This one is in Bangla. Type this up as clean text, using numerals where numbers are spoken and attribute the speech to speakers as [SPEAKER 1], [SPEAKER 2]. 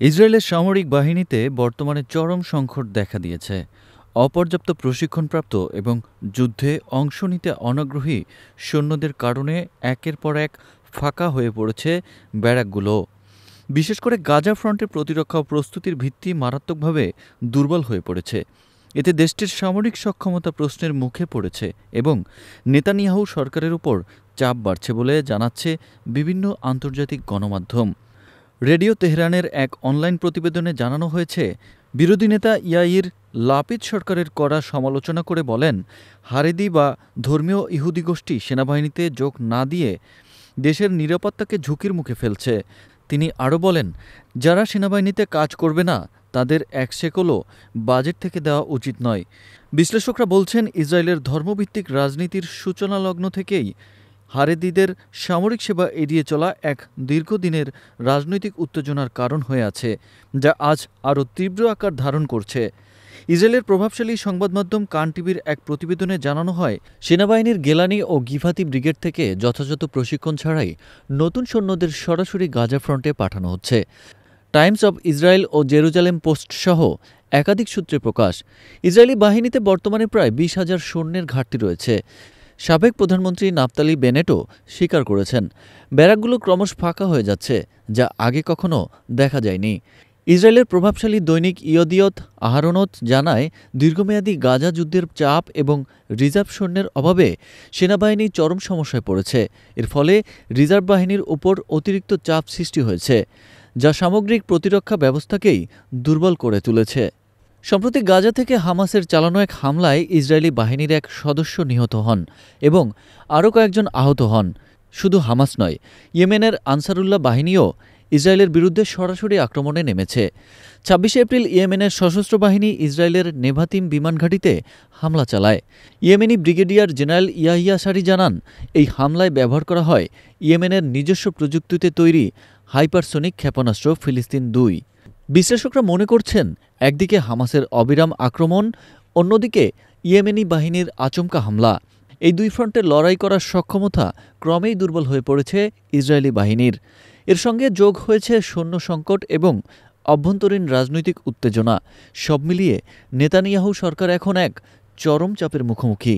[SPEAKER 1] ইসরায়েলের সামরিক বাহিনীতে বর্তমানে চরম সংকট দেখা দিয়েছে। অপর্যাপ্ত প্রশিক্ষণপ্রাপ্ত এবং যুদ্ধে অংশ নিতে অনাগ্রহী সৈন্যদের কারণে একের পর এক ফাঁকা হয়ে পড়েছে ব্যারাকগুলো। বিশেষ করে গাজা ফ্রন্টের প্রতিরক্ষা ও প্রস্তুতির ভিত্তি মারাত্মকভাবে দুর্বল হয়ে পড়েছে। এতে দেশটির সামরিক সক্ষমতা প্রশ্নের মুখে পড়েছে এবং নেতানিয়াহু সরকারের উপর চাপ বাড়ছে বলে জানাচ্ছে বিভিন্ন আন্তর্জাতিক গণমাধ্যম। রেডিও তেহরানের এক অনলাইন প্রতিবেদনে জানানো হয়েছে, বিরোধী নেতা ইয়াইর লাপিদ সরকারের কড়া সমালোচনা করে বলেন, হারেদি বা ধর্মীয় ইহুদি গোষ্ঠী সেনাবাহিনীতে যোগ না দিয়ে দেশের নিরাপত্তাকে ঝুঁকির মুখে ফেলছে। তিনি আরও বলেন, যারা সেনাবাহিনীতে কাজ করবে না তাদের এক সেকলও বাজেট থেকে দেওয়া উচিত নয়। বিশ্লেষকরা বলছেন, ইসরায়েলের ধর্মভিত্তিক রাজনীতির সূচনালগ্ন থেকেই হারেদিদের সামরিক সেবা এড়িয়ে চলা এক দীর্ঘদিনের রাজনৈতিক উত্তেজনার কারণ হয়ে আছে, যা আজ আরও তীব্র আকার ধারণ করছে। ইসরায়েলের প্রভাবশালী সংবাদমাধ্যম কান টিভির এক প্রতিবেদনে জানানো হয়, সেনাবাহিনীর গেলানি ও গিভাতি ব্রিগেড থেকে যথাযথ প্রশিক্ষণ ছাড়াই নতুন সৈন্যদের সরাসরি গাজা ফ্রন্টে পাঠানো হচ্ছে। টাইমস অব ইসরায়েল ও জেরুজালেম পোস্ট সহ একাধিক সূত্রে প্রকাশ, ইসরায়েলি বাহিনীতে বর্তমানে প্রায় 20,000 সৈন্যের ঘাটতি রয়েছে। সাবেক প্রধানমন্ত্রী নাফতালি বেনেটও স্বীকার করেছেন, ব্যারাকগুলো ক্রমশ ফাঁকা হয়ে যাচ্ছে, যা আগে কখনো দেখা যায়নি। ইসরায়েলের প্রভাবশালী দৈনিক ইয়দিয়ত আহারোনত জানায়, দীর্ঘমেয়াদী গাজা যুদ্ধের চাপ এবং রিজার্ভ সৈন্যের অভাবে সেনাবাহিনী চরম সমস্যায় পড়েছে। এর ফলে রিজার্ভ বাহিনীর উপর অতিরিক্ত চাপ সৃষ্টি হয়েছে, যা সামগ্রিক প্রতিরক্ষা ব্যবস্থাকেই দুর্বল করে তুলেছে। সম্প্রতি গাজা থেকে হামাসের চালানো এক হামলায় ইসরায়েলি বাহিনীর এক সদস্য নিহত হন এবং আরও কয়েকজন আহত হন। শুধু হামাস নয়, ইয়েমেনের আনসারুল্লাহ বাহিনীও ইসরায়েলের বিরুদ্ধে সরাসরি আক্রমণে নেমেছে। 26 এপ্রিল ইয়েমেনের সশস্ত্র বাহিনী ইসরায়েলের নেভাতিম বিমান ঘাঁটিতে হামলা চালায়। ইয়েমেনি ব্রিগেডিয়ার জেনারেল ইয়াহিয়া সারি জানান, এই হামলায় ব্যবহার করা হয় ইয়েমেনের নিজস্ব প্রযুক্তিতে তৈরি হাইপারসোনিক ক্ষেপণাস্ত্র ফিলিস্তিন-2। বিশ্লেষকরা মনে করছেন, একদিকে হামাসের অবিরাম আক্রমণ, অন্যদিকে ইয়েমেনি বাহিনীর আচমকা হামলা। এই দুই ফ্রন্টে লড়াই করার সক্ষমতা ক্রমেই দুর্বল হয়ে পড়েছে ইসরায়েলি বাহিনীর। এর সঙ্গে যোগ হয়েছে সৈন্য সংকট এবং অভ্যন্তরীণ রাজনৈতিক উত্তেজনা। সব মিলিয়ে নেতানিয়াহু সরকার এখন এক চরম চাপের মুখোমুখি।